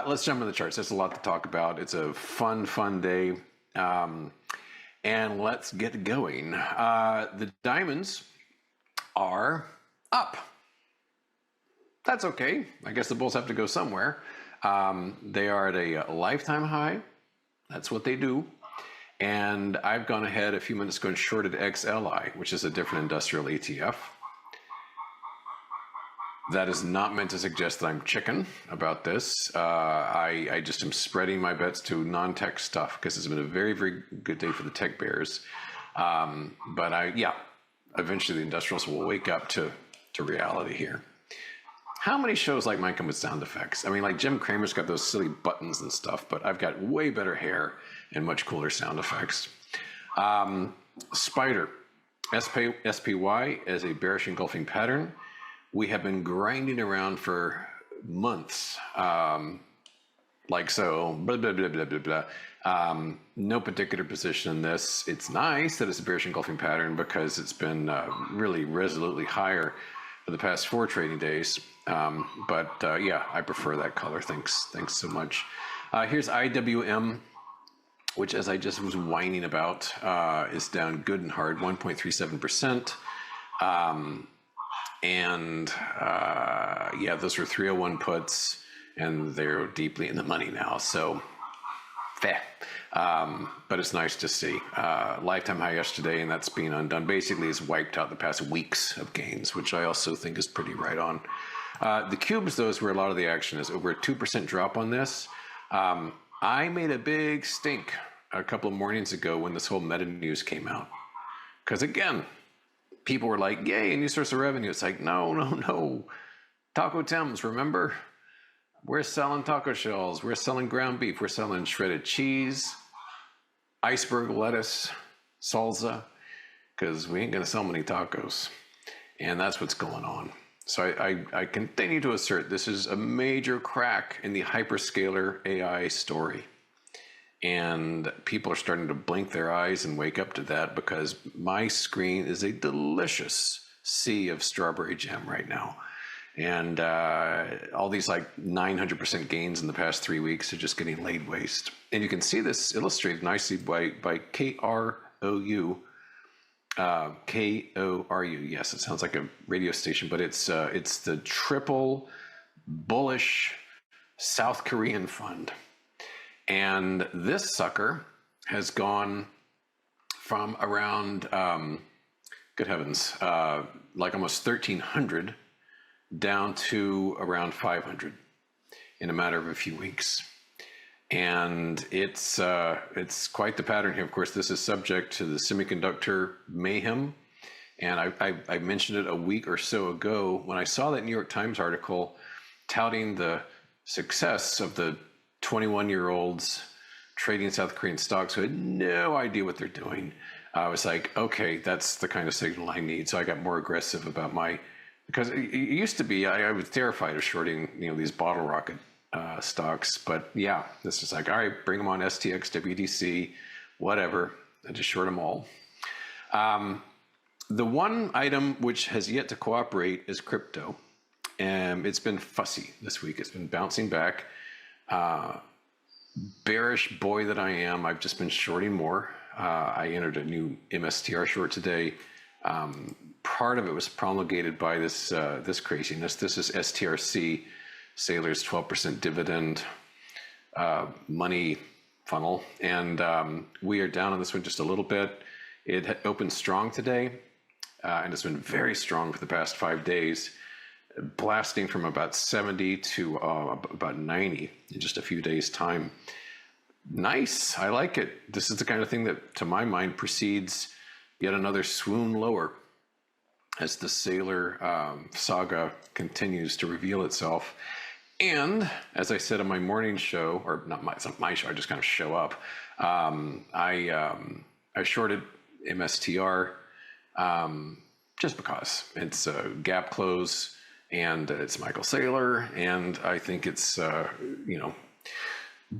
Let's jump into the charts. There's a lot to talk about. It's a fun day. And let's get going. The diamonds are up. That's okay. I guess the bulls have to go somewhere. They are at a lifetime high. That's what they do. And I've gone ahead a few minutes ago and shorted XLI, which is a different industrial ETF. That is not meant to suggest that I'm chicken about this. I just am spreading my bets to non-tech stuff because it's been a very, very good day for the tech bears. Yeah, eventually the industrials will wake up to reality here. How many shows like mine come with sound effects? I mean, like Jim Cramer's got those silly buttons and stuff, but I've got way better hair and much cooler sound effects. Spider, SPY as a bearish engulfing pattern. We have been grinding around for months, like so, blah, blah, blah, blah, blah, blah. No particular position in this. It's nice that it's a bearish engulfing pattern because it's been really resolutely higher for the past 4 trading days. Yeah, I prefer that color. Thanks so much. Here's IWM, which, as I just was whining about, is down good and hard, 1.37%. Yeah, those were 301 puts, and they're deeply in the money now. So, fair. But it's nice to see. Lifetime high yesterday, and that's being undone. Basically, it's wiped out the past weeks of gains, which I also think is pretty right on. The cubes, though, is where a lot of the action is. Over a 2% drop on this. I made a big stink a couple of mornings ago when this whole meta news came out. Because, again, people were like, yay, a new source of revenue. It's like, no. Taco Tims, remember? We're selling taco shells. We're selling ground beef. We're selling shredded cheese, iceberg lettuce, salsa, because we ain't going to sell many tacos. And that's what's going on. So I continue to assert this is a major crack in the hyperscaler AI story. And people are starting to blink their eyes and wake up to that because my screen is a delicious sea of strawberry jam right now. And all these like 900% gains in the past 3 weeks are just getting laid waste. And you can see this illustrated nicely by KORU. KORU, yes, it sounds like a radio station, but it's the triple bullish South Korean fund. And this sucker has gone from around, good heavens, like almost 1,300 down to around 500 in a matter of a few weeks. And it's quite the pattern here. Of course, this is subject to the semiconductor mayhem. And I mentioned it a week or so ago when I saw that New York Times article touting the success of the 21-year-olds trading South Korean stocks who had no idea what they're doing. I was like, okay, that's the kind of signal I need. So I got more aggressive about because it used to be, I was terrified of shorting, these bottle rocket stocks. But yeah, this is like, all right, bring them on STX, WDC, whatever. I just short them all. The one item which has yet to cooperate is crypto. And it's been fussy this week. It's been bouncing back. Bearish boy that I am, I've just been shorting more. I entered a new MSTR short today. Part of it was promulgated by this craziness. This is STRC, Sailor's 12% dividend money funnel. And we are down on this one just a little bit. It opened strong today, and it's been very strong for the past 5 days, blasting from about 70 to about 90 in just a few days' time. Nice. I like it. This is the kind of thing that, to my mind, precedes yet another swoon lower as the Sailor saga continues to reveal itself. And as I said on my morning show, or it's not my show, I just kind of show up. I shorted MSTR just because it's a gap close and it's Michael Saylor, and I think it's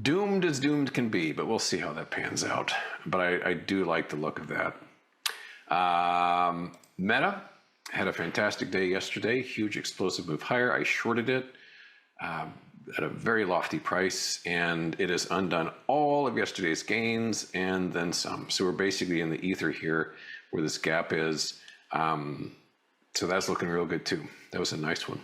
doomed as doomed can be, but we'll see how that pans out. But I do like the look of that. Meta had a fantastic day yesterday, huge explosive move higher. I shorted it. at a very lofty price, and it has undone all of yesterday's gains and then some. So we're basically in the ether here where this gap is. So that's looking real good too. That was a nice one.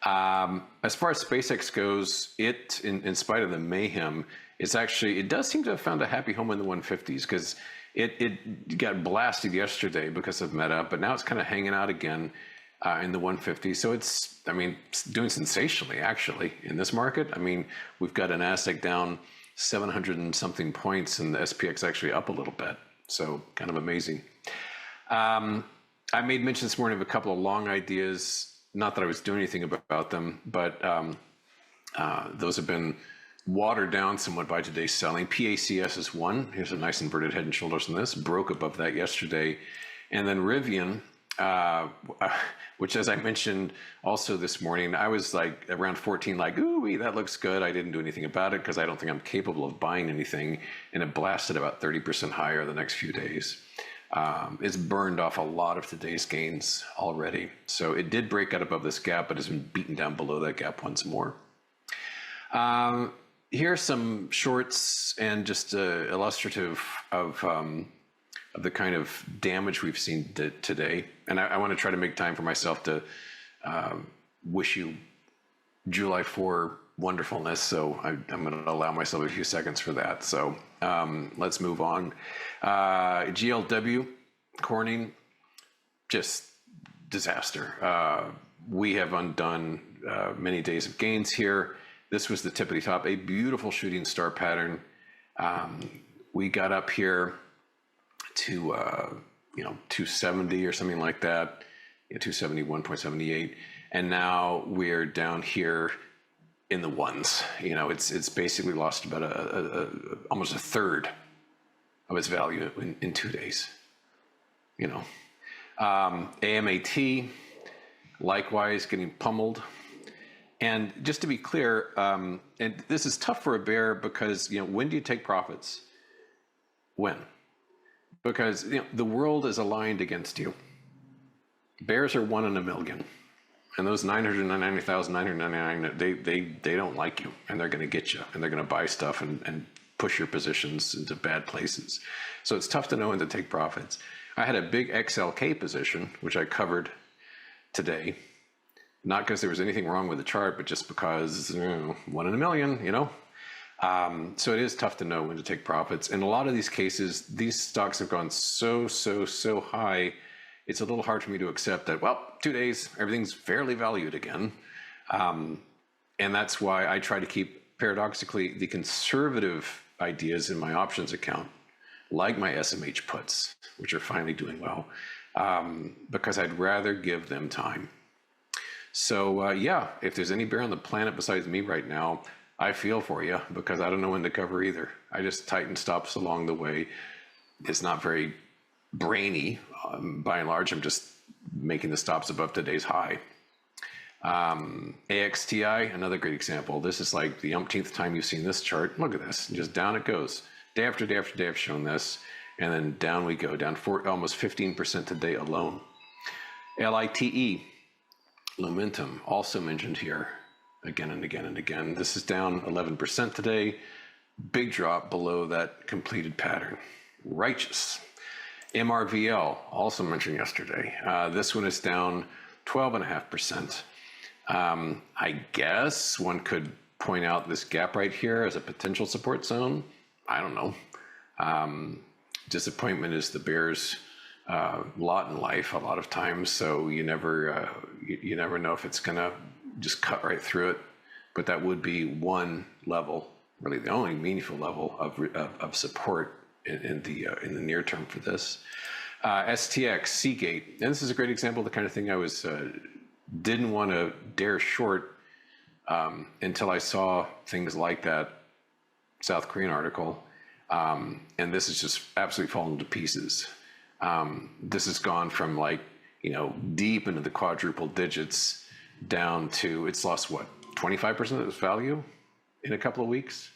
As far as SpaceX goes, it, in spite of the mayhem, it does seem to have found a happy home in the 150s, because it got blasted yesterday because of Meta, but now it's kind of hanging out again in the 150. So it's doing sensationally, actually, in this market. I mean, we've got an Nasdaq down 700 and something points, and the SPX actually up a little bit. So kind of amazing. I made mention this morning of a couple of long ideas. Not that I was doing anything about them, but those have been watered down somewhat by today's selling. PACS is one. Here's a nice inverted head and shoulders on this. Broke above that yesterday. And then Rivian, which, as I mentioned also this morning, I was like around 14, like, ooh, that looks good. I didn't do anything about it because I don't think I'm capable of buying anything. And it blasted about 30% higher the next few days. It's burned off a lot of today's gains already. So it did break out above this gap, but has been beaten down below that gap once more. Here are some shorts and just illustrative of the kind of damage we've seen today. And I want to try to make time for myself to wish you July 4 wonderfulness. So I'm going to allow myself a few seconds for that. So let's move on. GLW, Corning, just disaster. We have undone many days of gains here. This was the tippity top, a beautiful shooting star pattern. We got up here to 270 or something like that, 271.78, and now we're down here in the ones. It's basically lost about almost a third of its value in 2 days. AMAT, likewise getting pummeled. And just to be clear, and this is tough for a bear because, when do you take profits? When? Because, the world is aligned against you. Bears are 1 in a million. And those 999,999, they don't like you, and they're going to get you, and they're going to buy stuff and push your positions into bad places. So it's tough to know when to take profits. I had a big XLK position, which I covered today. Not because there was anything wrong with the chart, but just because 1 in a million, So it is tough to know when to take profits. In a lot of these cases, these stocks have gone so high, it's a little hard for me to accept that, 2 days, everything's fairly valued again. And that's why I try to keep, paradoxically, the conservative ideas in my options account, like my SMH puts, which are finally doing well, because I'd rather give them time. So if there's any bear on the planet besides me right now, I feel for you, because I don't know when to cover either. I just tighten stops along the way. It's not very brainy. By and large, I'm just making the stops above today's high. AXTI, another great example. This is like the umpteenth time you've seen this chart. Look at this, just down it goes. Day after day after day I've shown this, and then down we go, down almost 15% today alone. LITE, Lumentum, also mentioned here again and again and again. This is down 11% today. Big drop below that completed pattern. Righteous. MRVL, also mentioned yesterday. This one is down 12.5%. I guess one could point out this gap right here as a potential support zone. I don't know. Disappointment is the bear's lot in life a lot of times, so you never know if it's gonna just cut right through it. But that would be one level, really the only meaningful level of support in the near term for this. STX, Seagate, and this is a great example of the kind of thing I was didn't want to dare short until I saw things like that South Korean article, and this has just absolutely fallen to pieces. This has gone from deep into the quadruple digits down to, it's lost 25% of its value in a couple of weeks.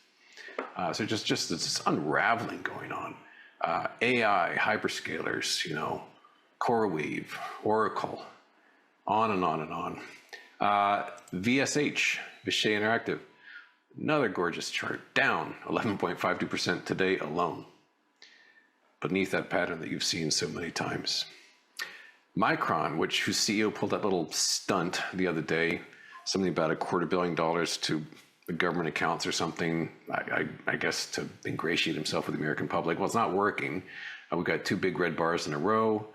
So just it's unraveling going on. AI, hyperscalers, CoreWeave, Oracle, on and on and on. VSH, Vishay Interactive, another gorgeous chart, down 11.52% today alone, beneath that pattern that you've seen so many times. Micron, whose CEO pulled that little stunt the other day, something about $250 million to the government accounts or something, I guess to ingratiate himself with the American public. Well, it's not working. We've got two big red bars in a row,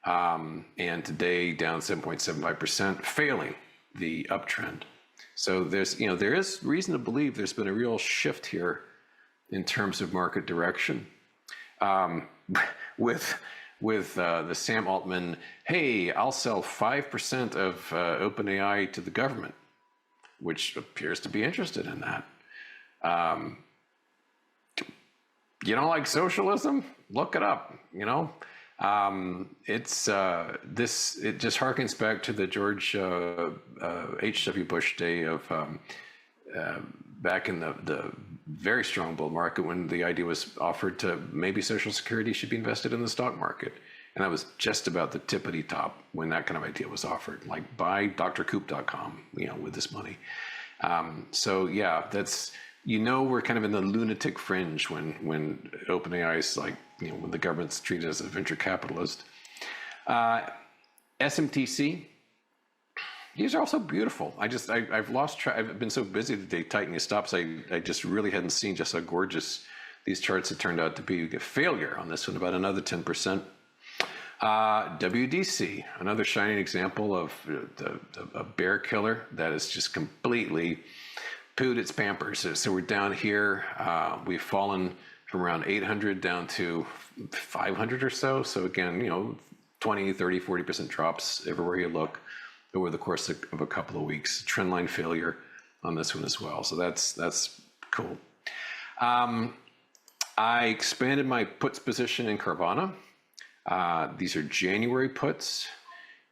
and today down 7.75%, failing the uptrend. So there is reason to believe there's been a real shift here in terms of market direction. With the Sam Altman, hey, I'll sell 5% of OpenAI to the government, which appears to be interested in that. You don't like socialism? Look it up. It just harkens back to the George H.W. Bush day of back in the very strong bull market, when the idea was offered to maybe Social Security should be invested in the stock market. And that was just about the tippity top when that kind of idea was offered, like buy drcoop.com, with this money. So yeah, that's, we're kind of in the lunatic fringe when OpenAI is like, when the government's treated as a venture capitalist. SMTC, these are also beautiful. I've lost track. I've been so busy today tightening stops. I just really hadn't seen just how gorgeous these charts have turned out to be. We get failure on this one, about another 10%. WDC, another shining example of a bear killer that is just completely pooed its pampers. So we're down here. We've fallen from around 800 down to 500 or so. So again, 20, 30, 40% drops everywhere you look over the course of a couple of weeks. Trendline failure on this one as well. So that's cool. I expanded my puts position in Carvana. These are January puts.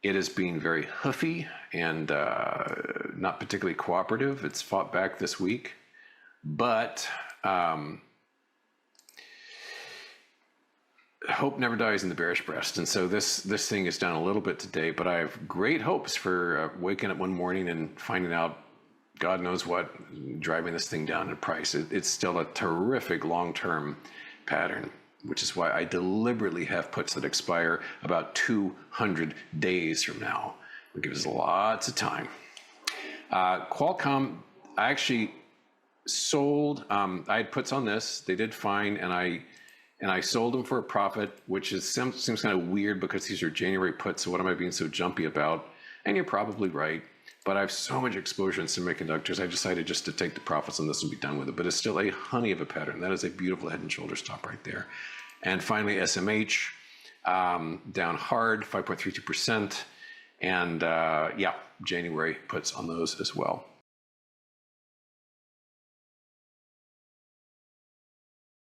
It has been very hoofy and not particularly cooperative. It's fought back this week, but hope never dies in the bearish breast. And so this thing is down a little bit today, but I have great hopes for waking up one morning and finding out God knows what, driving this thing down in price. It's still a terrific long-term pattern, which is why I deliberately have puts that expire about 200 days from now. It gives us lots of time. Qualcomm, I actually sold. I had puts on this. They did fine, and I sold them for a profit, which seems kind of weird because these are January puts. So what am I being so jumpy about? And you're probably right. But I have so much exposure in semiconductors, I decided just to take the profits on this and be done with it. But it's still a honey of a pattern. That is a beautiful head and shoulders top right there. And finally, SMH, down hard, 5.32%. And yeah, January puts on those as well.